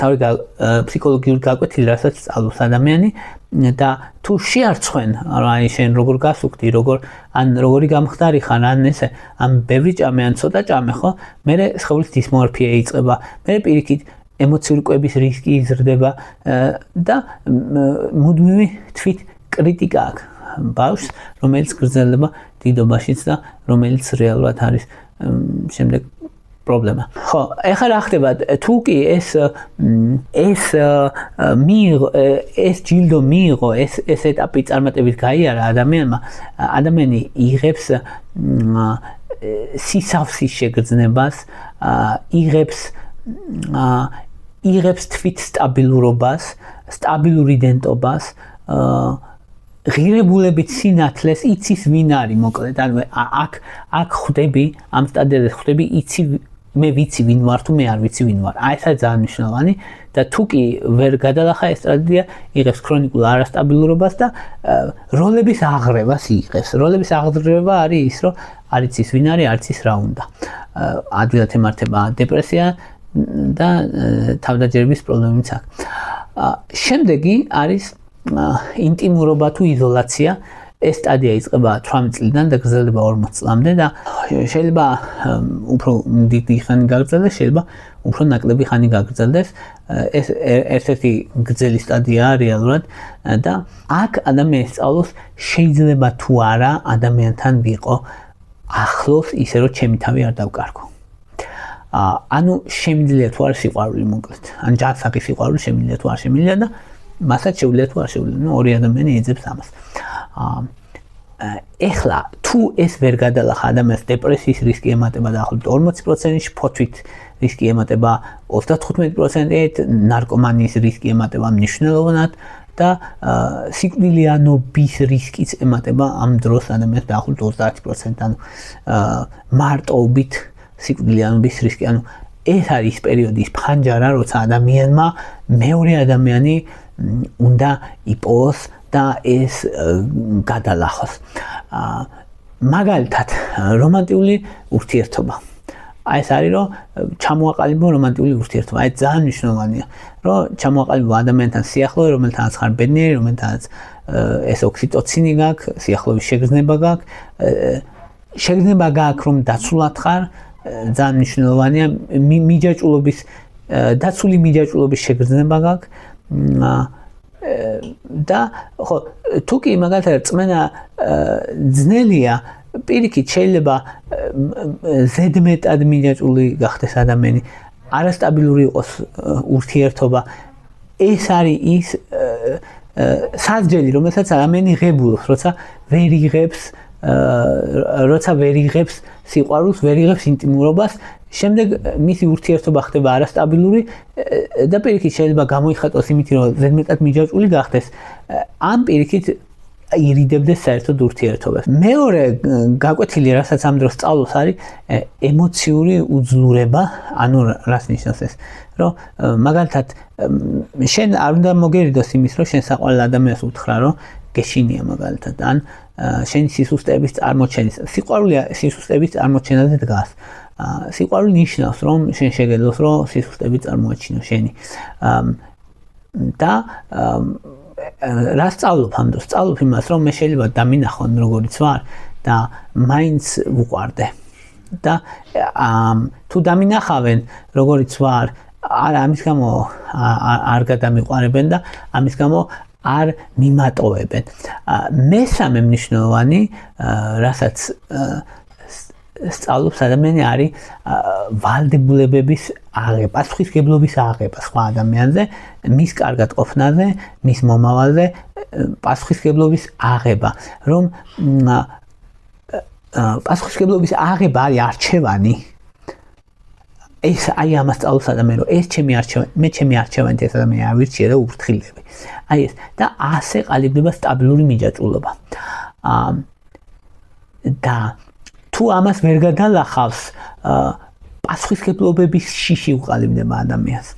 თავი ფსიქოლოგიური გაკვეთილი, რასაც სწავლობს ადამიანი და თუ შეარცხვენ, აი შენ როგორ გასუქდი, როგორი გამხდარი ხარ, ან ესე, ან ბევრი ჭამე, ან ცოტა ჭამე, ხო? მერე სხეულის დისმორფია იწყება, მერე პირიქით ემოციური კვების რისკი იზრდება და მუდმივი თვით კრიტიკა აქვს ბავშვს, რომელიც გრძელდება დიდობაშიც და რომელიც რეალურად არის შემდეგ პრობლემა. ხო, ეხლა რა ხდება? თუ კი ეს ჯილდო მიიღო, ეს ეტაპი წარმატებით გაიარა ადამიანმა, ადამიანი იღებს სისავსის შეგრძნებას, იღებს თვით სტაბილურობას, სტაბილურ იდენტობას, ღირებულებით სინათლეს, იცის ვინ არის, მოკლედ, ანუ აქ ხვდები, ამ სტადიაზე ხვდები, იცი მე ვიცი ვინ ვარ თუ მე არ ვიცი ვინ ვარ. აი ესაა ძალიან მნიშვნელოვანი და თუ კი ვერ გადალახა ეს სტადია, იღებს ქრონიკულ არასტაბილურობას და როლების აღრევას იღებს. როლების აღრევა არის ის, რომ არ იცის ვინ არის, არ იცის რა უნდა. ადვილად ემართება დეპრესია და თავდაჯერების პრობლემებიც აქვს. შემდეგი არის ინტიმურობა თუ იზოლაცია. ეს სტადია იწყება 18 წლიდან და გრძელდება 40 წლამდე და შეიძლება უფრო დიდი ხანი გაგრძელდეს, შეიძლება უფრო ნაკლები ხანი გაგრძელდეს. ეს ერთ-ერთი გრძელი სტადიაა რეალურად და აქ ადამიანი სწავლობს შეიძლება თუ არა ადამიანთან ვიყო ახლოს ისე რომ ჩემი თავი არ დავკარგო. ანუ შემიძლია თუ არა სიყვარული მოკლედ. ან ჯანსაღი სიყვარული შემიძლია თუ არ შემიძლია და მასაც შეუძლია თუ არ შეუძლია. ნუ ორი ადამიანი ეძებს ამას. ეხლა თუ ეს ვერ გადალახა ადამიანს დეპრესიის რისკი ემატება დაახლოებით 40%-ში, ფოთვით რისკი ემატება 35%-ით, ნარკომანიის რისკი ემატება მნიშვნელოვნად და სიკვდილიანობის რისკიც ემატება ამ დროს ადამიანს დაახლოებით 30%, ანუ მარტოობით სიკვდილიანობის რისკი. ანუ ეს არის პერიოდი, ის ფანჯარა, როცა ადამიანმა მეორე ადამიანი უნდა იპოვოს და ეს გადალახოს. მაგალითად, რომანტიული ურთიერთობა. აი ეს არის, რომ ჩამოაყალიბო რომანტიული ურთიერთობა. აი ძალიან მნიშვნელოვანია, რომ ჩამოაყალიბო ადამიანთან სიახლოვე, რომელთანაც ხარ ბედნიერი, რომელთანაც ეს ოქსიტოცინი გაქვს, სიახლოვის შეგრძნება გაქვს, შეგრძნება გაქვს, რომ დაცულად ხარ, ძალიან მნიშვნელოვანია, დაცული მიჯაჭვულობის შეგრძნება გაქვს. და ხო თუ კი მაგალითად წმენა ძნელია, პირიქით შეიძლება ზედმეტად მიჯაჭვული გახდეს ადამიანი, არასტაბილური იყოს ურთიერთობა. ეს არის ის სასჯელი, რომელსაც ადამიანი ღებულობს, როცა ვერ იღებს სიყვარულს, ვერ იღებს ინტიმურობას, შემდეგ მისი ურთიერთობა ხდება არასტაბილური და პირიქით შეიძლება გამოიხატოს იმით, რომ ზედმეტად მიჯაჭვული გახდეს. ამ პირიქით ირიდებდეს საერთოდ ურთიერთობას. მეორე გაკვეთილი, რასაც ამ დროს სწავლობს, არის ემოციური უძლურება, ანუ რას ნიშნავს ეს? რომ მაგალითად შენ არ უნდა მოგერიდოს იმის, რომ შენ საყვარელ ადამიანს უთხრა, რომ გეშინია მაგალითად, ან შენი სისუსტეების წარმოჩენის. სიყვარული სისუსტეების წარმოჩენაზე დგას. სიყვარული ნიშნავს, რომ შენ შეგეძლოს, რომ სისუსტები წარმოაჩინო შენი. და რა სწავლობ ამ დროს? სწავლობ იმას, რომ მე შეიძლება დამინახონ როგორიც ვარ და მაინც ვუყვარდე. და თუ დამინახავენ როგორიც ვარ, არა ამის გამო არ გადამიყვარებენ და ამის გამო არ მიმატოვებენ. მესამე მნიშვნელოვანი, რასაც სწავლობს ადამიანი, არის ვალდებულებების აღება, პასუხისმგებლობის აღება სხვა ადამიანზე, მის კარგად ყოფნაზე, მის მომავალზე პასუხისმგებლობის აღება, რომ პასუხისმგებლობის აღება არის არჩევანი. ეს აი ამას სწავლობს ადამიანი, რომ ეს ჩემი არჩევანი, მე ჩემი არჩევანით ეს ადამიანი ავირჩიე და უბრთხილები. აი ეს და ასე ყალიბდება სტაბილური მიჯაჭვულობა. და თუ ამას ვერ გადალახავს, პასუხისმგებლობების შიში უყალიბდება ადამიანს.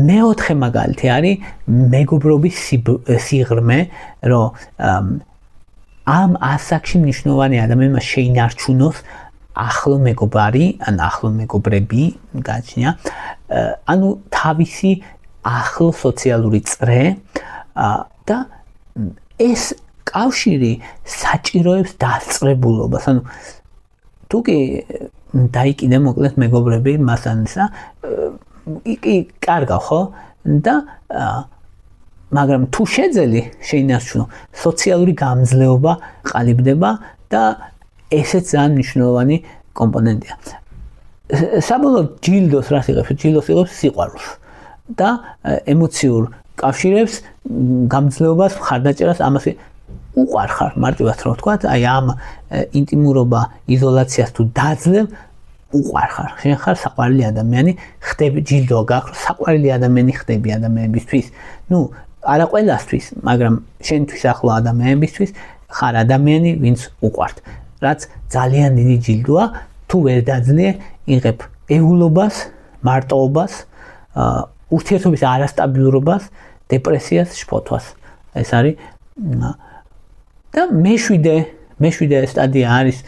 მეოთხე მაგალითი არის მეგობრობის სიღრმე, რომ ამ ასაკში მნიშვნელოვანი ადამიანმა შეინარჩუნოს ახლო მეგობარი ან ახლო მეგობრები გაჩნია ანუ თავისი ახლო სოციალური წრე და ეს კავშირი საჭიროებს დასწრებულობას ანუ თუ კი დაიკიდე მოკლედ მეგობრები მასთან ისა კი კარგა ხო და მაგრამ თუ შეძელი შეინარჩუნო სოციალური გამძლეობა ყალიბდება და ესეც ძალიან მნიშვნელოვანი კომპონენტია. საბოლოოდ ჯილდოს რას იღებს? ჯილდოს იღებს სიყვარულს და ემოციურ კავშირებს, გამძლეობას, მხარდაჭერას ამას უყვარხარ მარტივად რომ ვთქვა, აი ამ ინტიმურობა, იზოლაციას თუ დაძლევ უყვარხარ. შენ ხარ საყვარელი ადამიანი, ხდები ჯილდო გაქვს, საყვარელი ადამიანი ხდები ადამიანებისთვის. ნუ არა ყველასთვის, მაგრამ შენთვის ახლო ადამიანებისთვის ხარ ადამიანი, ვინც უყვართ. რაც ძალიან დიდი ჯილდოა, თუ ვერ დაძლე, იღებ ეულობას, მარტოობას, ურთიერთობის არასტაბილურობას, დეპრესიას, შფოთვას. ეს არის და მეშვიდე სტადია არის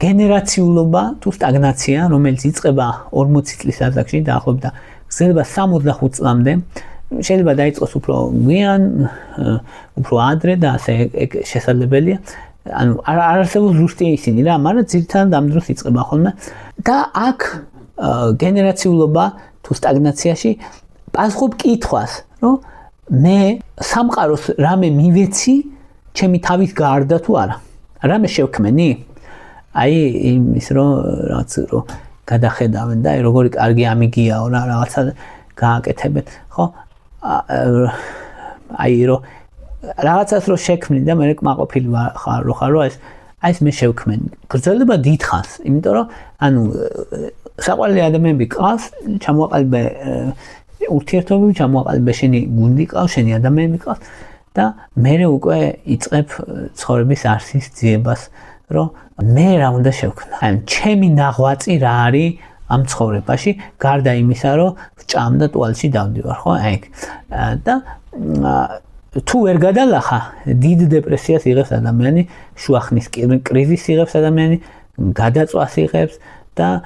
გენერაციულობა თუ სტაგნაცია, რომელიც იწყება 40 წლის ასაკში დაახლოებით და გრძელდება 65 წლამდე. შეიძლება დაიწყოს უფრო გვიან, უფრო ადრე და ასე შესაძლებელია. ანუ არ არსებობს ზუსტი ისინი რა, მაგრამ ძირითადად ამ დროს იწყება ხოლმე და აქ გენერაციულობა თუ სტაგნაციაში პასუხობ კითხვას, რომ მე სამყაროს რამე მივეცი, ჩემი თავის გარდა თუ არა. რამე შევქმენი? აი იმის რომ რაც რომ გადახედავენ და როგორი კარგი ამიგიაო რა რაღაცა გააკეთებენ, ხო? აი რომ რაღაცას რო შექმნი და მე კმაყოფილი ხარ რომ ეს მე შევქმენი. გრძელდება დიდხანს, იმიტომ რომ ანუ საყვარელი ადამიანები ყავს, ჩამოაყალიბე ურთიერთობები, ჩამოაყალიბე შენი გუნდი ყავს, შენი ადამიანები ყავს და მე უკვე იწყებ ცხოვრების არსის ძიებას, რომ მე რა უნდა შევქმნა. აი ჩემი ნაღვაწი რა არის ამ ცხოვრებაში, გარდა იმისა, რომ ვჭამ და ტუალეტში დავდივარ, ხო? აი ეგ. და თუ ვერ გადალახა, დიდ დეპრესიას იღებს ადამიანი, შუახნის კრიზისს იღებს ადამიანი, გადაწვას იღებს და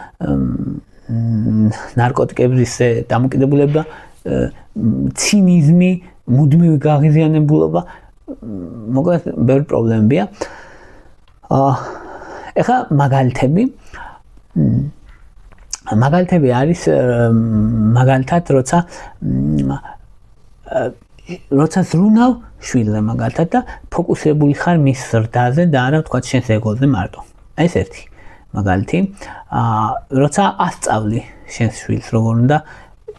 ნარკოტიკების დამოკიდებულება, ცინიზმი, მუდმივი გაღიზიანებულობა, მოკლედ ბევრი პრობლემებია. ეხლა მაგალითები არის მაგალითად როცა ზრუნავ შვილზე მაგალითად და ფოკუსირებული ხარ მის ზრდაზე და არა თქვა შენს ეგოზე მარტო. ეს ერთი მაგალითი. როცა ასწავლი შენს შვილს როგორ უნდა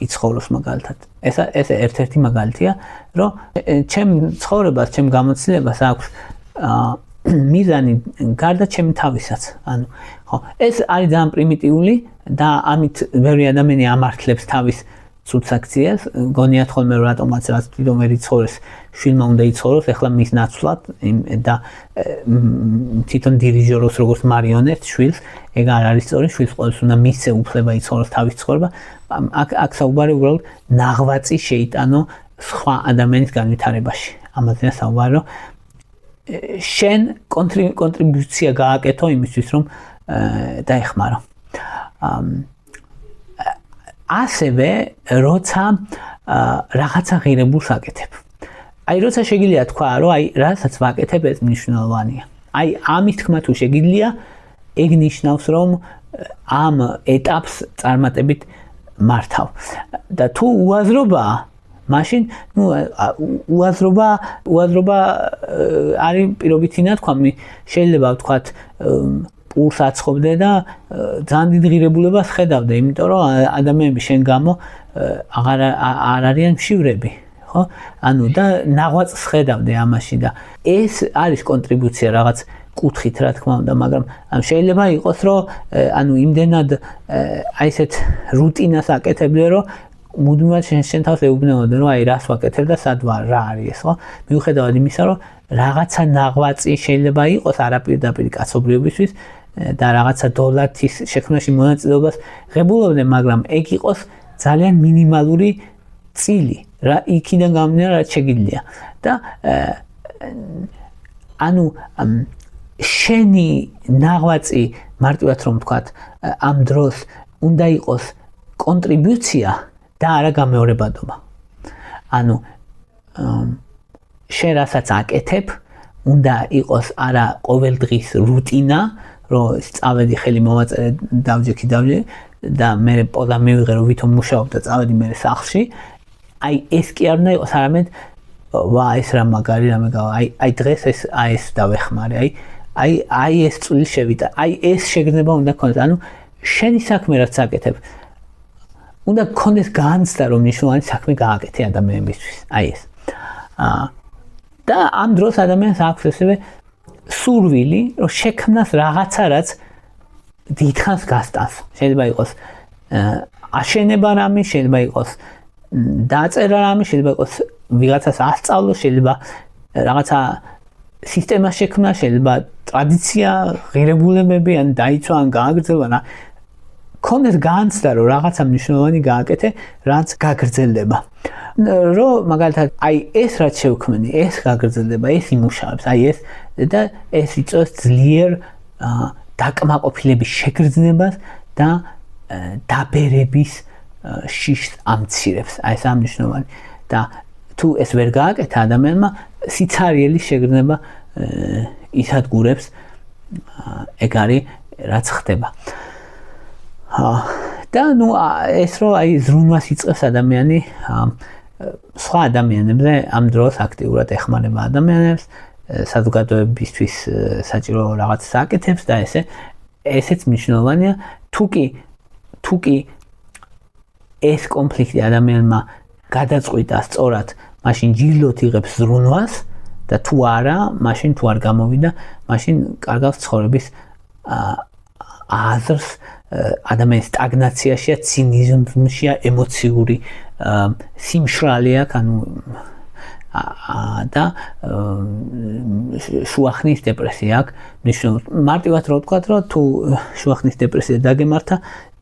იცხოვროს მაგალითად. ეს ერთ-ერთი მაგალითია, რომ ჩემ ცხოვრებას, ჩემ გამოცდილებას აქვს მიზანი გარდა ჩემი თავისაც. ანუ ხო, ეს არის ძალიან პრიმიტიული და ამით ბევრი ადამიანი ამართლებს თავის ცუდსაქციას, გონიათ ხოლმე რომ რატომაც რაც თვითონ ვერ იცხოვრეს, შვილმა უნდა იცხოვროს, ეხლა მის ნაცვლად და თვითონ დირიჟოროს როგორც მარიონეტ შვილს, ეგ არ არის სწორი, შვილს ყოველთვის უნდა მისცე უფლება იცხოვროს თავის ცხოვრება. აქ საუბარი უბრალოდ ნაღვაწი შეიტანო სხვა ადამიანის განვითარებაში. ამაზეა საუბარი, რომ შენ კონტრიბუცია გააკეთო იმისთვის, რომ დაეხმარო. ასევე როცა რაღაცა ღირებულს აკეთებ. აი როცა შეგიძლია თქვა, რომ აი რასაც ვაკეთებ ეს მნიშვნელოვანია. აი ამის თქმა თუ შეგიძლია, ეგ ნიშნავს, რომ ამ ეტაპს წარმატებით მართავ. და თუ უაზრობაა, მაშინ ნუ უაზრობა არის პირობითი ნათქვამი, შეიძლება ვთქვათ პულს აცხობდე და ძალიან დიდ ღირებულებას ხედავდე, იმიტომ რომ ადამიანები შენ გამო არ არიან მშივრები, ხო? ანუ და ნაღვაწს ხედავდე ამაში და ეს არის კონტრიბუცია რაღაც კუთხით, რა თქმა უნდა, მაგრამ შეიძლება იყოს, რომ ანუ იმდენად აი ესეთ რუტინას აკეთებდე, რომ მუდმივად შენ თავს ეუბნებოდე, რომ აი რას ვაკეთებ და სად ვარ, რა არის ეს, ხო? მიუხედავად იმისა, რომ რაღაცა ნაღვაწი შეიძლება იყოს არაპირდაპირ კაცობრიობისთვის და რაღაცა დოლათის შექმნაში მონაწილეობას ღებულობდნენ, მაგრამ ეგ იყოს ძალიან მინიმალური წილი, რა იქიდან გამომდინარე რაც შეგიძლია. და ანუ შენი ნაღვაწი მარტივად რომ ვთქვათ ამ დროს უნდა იყოს კონტრიბუცია და არა გამეორებადობა. ანუ შენ რასაც აკეთებ უნდა იყოს არა ყოველდღის რუტინა, რომ წავედი ხელი მოვაწერე დავჯექი და მე პოზა მივიღე რომ ვითომ მუშაობ და წავედი მე სახლში. აი ეს კი არ უნდა იყოს, არამედ ვა ეს რა მაგარი რამე გავა. აი დღეს ეს დავეხმარე. აი ეს წვლილი შევიტა. აი ეს შეგრძნება უნდა გქონდეს. ანუ შენი საქმე რაც აკეთებ უნდა გქონდეს განცდა რომ მნიშვნელოვანი საქმე გააკეთე ადამიანებისთვის. აი ეს. და ამ დროს ადამიანს აქვს ასევე სურვილი რომ შექმნას რაღაცა რაც დიდხანს გასტანს. შეიძლება იყოს აშენება რამე, შეიძლება იყოს დაწერა რამე, შეიძლება იყოს ვიღაცას ასწავლო, შეიძლება რაღაცა სისტემა შექმნა, შეიძლება ტრადიცია, ღირებულებები ან დაიცვა ან გააგრძელვა. ქონდეს განცდა რომ რაღაცა მნიშვნელოვანი გააკეთე, რაც გაგრძელდება. რომ მაგალითად აი ეს რაც შევქმნი, ეს გაგრძელდება, ეს იმუშავებს, აი ეს და ეს იწვევს ძლიერ დაკმაყოფილების შეგრძნებას და დაბერების შიშს ამცირებს. აი ეს ამნიშნავანი და თუ ეს ვერ გააკეთა ადამიანმა სიცარიელის შეგრძნება ისადგურებს. ეგ არის რაც ხდება. და ნუ ეს რომ აი ზრუნვას იწყებს ადამიანი სხვა ადამიანებზე ამ დროს აქტიურად ეხმარება ადამიანებს საზოგადოებისთვის საჭირო რაღაცას აკეთებს და ესეც მნიშვნელოვანია თუ კი ეს კონფლიქტი ადამიანმა გადაწყვიტა სწორად მაშინ ჯილდოთ იღებს ზრუნვას და თუ არა მაშინ თუ არ გამოვიდა მაშინ კარგავს ცხოვრების აზრს ადამიანის სტაგნაციაშია, ცინიზმშია, ემოციური სიმშრალე აქვს, ანუ და შუახნის დეპრესია აქვს. მარტივად რო ვთქვათ, რომ თუ შუახნის დეპრესია დაგემართა,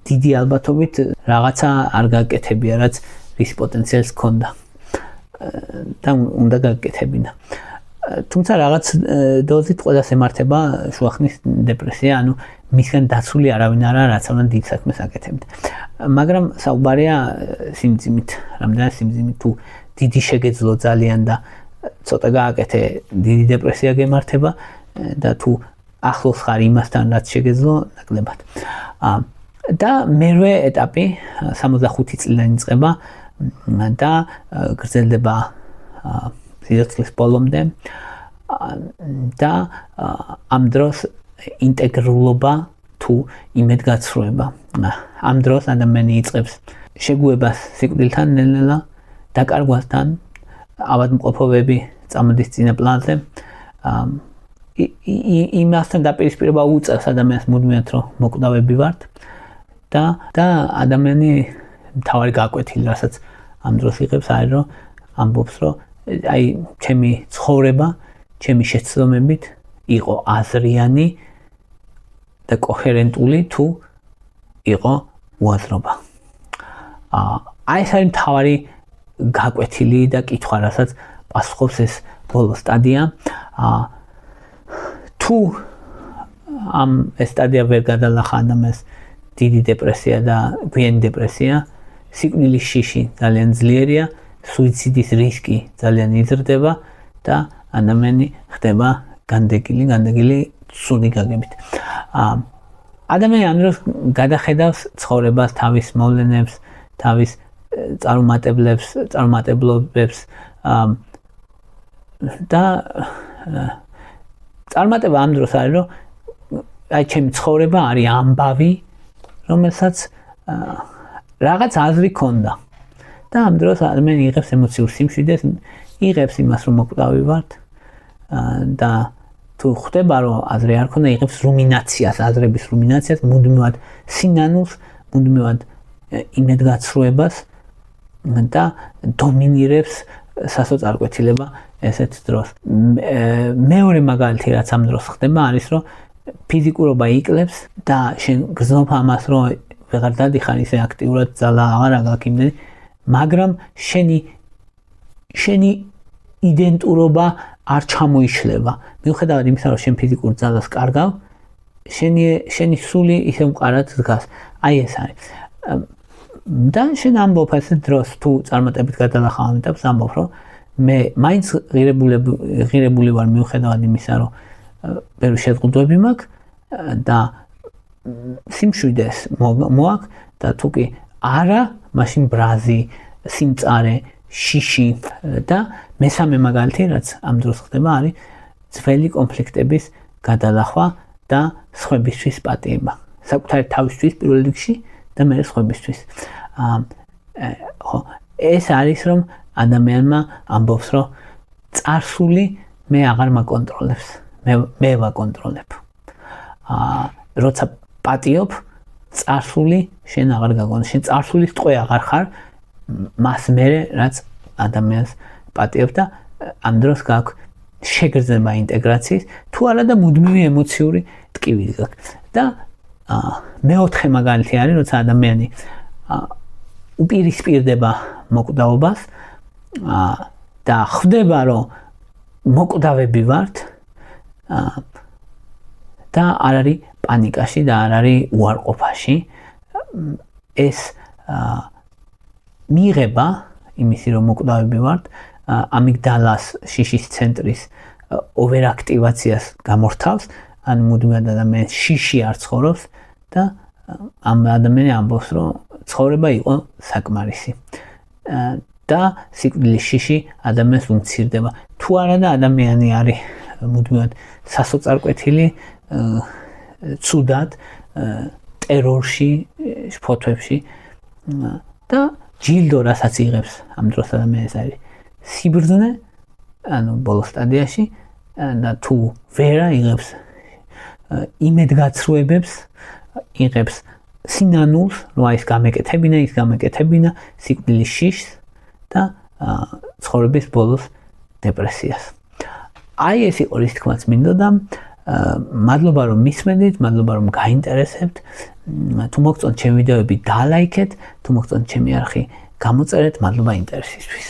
დიდი ალბათობით რაღაცა არ გაკეთებია, რაც რის პოტენციალს ჰქონდა. და უნდა გაკეთებინა. თუმცა რაღაც დოზით ყველას ემართება შუახნის დეპრესია, ანუ მისგან დაცული არავინ არა, რაც უნდა დიდ საქმეს აკეთებდა. მაგრამ საუბარია სიმძიმით, რამდენად სიმძიმით თუ დიდი შეგეძლო ძალიან და ცოტა გააკეთე, დიდი დეპრესია გემართება და თუ ახლოს ხარ იმასთან, რაც შეგეძლო, ნაკლებად. და მერვე ეტაპი 65 წლიდან იწყება და გრძელდება სიცოცხლის ბოლომდე და ამ დროს ინტეგრულობა თუ იმედგაცრუება. ამ დროს ადამიანი იწყებს შეგუებას სიკვდილთან ნელ-ნელა, დაკარგვასთან, ავადმყოფობები წამოდის წინა პლანზე. იმასთან დაპირისპირება უწევს ადამიანს მუდმივად რომ მოკვდავები ვართ და ადამიანი მთავარი გაკვეთილი, რასაც ამ დროს იღებს, არის რომ ამბობს რომ აი ჩემი ცხოვრება, ჩემი შეცდომებით იყო აზრიანი და კოჰერენტული თუ იყო უაზრობა. აი ეს არის მთავარი გაკვეთილი და კითხვა, რასაც პასუხობს ეს ბოლო სტადია. თუ ამ სტადია ვერ გადალახა ადამიანს დიდი დეპრესია და გვიანი დეპრესია, სიკვდილის შიში ძალიან ძლიერია, სუიციდის რისკი ძალიან იზრდება და ადამიანი ხდება განდეგილი ცუდი გაგებით. ადამიანი ამ დროს გადახედავს ცხოვრებას, თავის მოვლენებს, თავის წარმატებლობებს და წარმატება ამ დროს არის რომ აი ჩემი ცხოვრება არის ამბავი, რომელსაც რაღაც აზრი ქონდა. და ამ დროს ადამიანი იღებს ემოციურ სიმშვიდეს, იღებს იმას რომ მოკვდავი ვართ და თუ ხდება რომ აზრი არ ქონდა, იღებს რუმინაციას, აზრების რუმინაციას, მუდმივად სინანულს, მუდმივად იმედგაცრუებას და დომინირებს სასოწარკვეთილება ესეთ დროს. მეორე მაგალითი რაც ამ დროს ხდება არის რომ ფიზიკურობა იკლებს და შენ გრძნობ ამას რომ ვეღარ დადიხარ ისე აქტიურად ძალა აღარ გაქვს იმდენი, მაგრამ შენი იდენტურობა არ ჩამოიშლება. მიუხედავად იმისა, რომ შენ ფიზიკურ ძალას კარგავ, შენი სული ისე მყარად დგას. აი ეს არის. და შენ ამბობ ასე დროს თუ წარმატებით გადალახავ ამ ეტაპს, ამბობ, რომ მე მაინც ღირებული ვარ მიუხედავად იმისა, რომ ბევრი შეზღუდვები მაქვს და სიმშვიდეს მოაქვს და თუ კი არა, მაშინ ბრაზი, სიმწარე, შიში და მესამე მაგალითი, რაც ამ დროს ხდება, არის ძველი კონფლიქტების გადალახვა და სხვებისთვის პატიება. საკუთარი თავისთვის პირველ რიგში და მე სხვებისთვის. ხო, ეს არის რომ ადამიანმა ამბობს, რომ წარსული მე აღარ მაკონტროლებს. მე ვაკონტროლებ. როცა პატიობ, წარსული შენ აღარ გაგონი. შენ წარსულის ტყვე აღარ ხარ, მას მერე რაც ადამიანს პატიობ და ამ დროს გაქვს შეგრძნება ინტეგრაციის, თუ არა და მუდმივი ემოციური ტკივილი გაქვს. და მეოთხე მაგალითი არის, როცა ადამიანი უპირისპირდება მოკვდავობას და ხვდება, რომ მოკვდავები ვართ და არ არის პანიკაში და არ არის უარყოფაში. ეს მიიღება იმისი, რომ მოკვდავები ვართ, ამიგდალას შიშის ცენტრის ოვერაქტივაციას გამორთავს, ან მუდმივად ადამიანს შიში არ ცხოვრობს და ამ ადამიანი ამბობს, რომ ცხოვრება იყო საკმარისი. და სიკვდილის შიში ადამიანს უმცირდება. თუ არა და ადამიანი არის მუდმივად სასოწარკვეთილი, ცუდად, ტერორში, ფოთვებში და ჯილდო რასაც იღებს ამ დროს ადამიანს არის სიბრძნე, ანუ ბოლო სტადიაში და თუ ვერა იღებს იმედგაცრუებებს, იღებს სინანულს, რომ ის გამეკეთებინა სიკვდილის შიშს და ცხოვრების ბოლოს დეპრესიას. აი ეს იყო რის თქმაც მინდოდა. მადლობა რომ მისმენით, მადლობა რომ გაინტერესებთ. თუ მოგწონთ ჩემი ვიდეოები, დალაიქეთ, თუ მოგწონთ ჩემი არხი, გამოწერეთ. მადლობა ინტერესისთვის.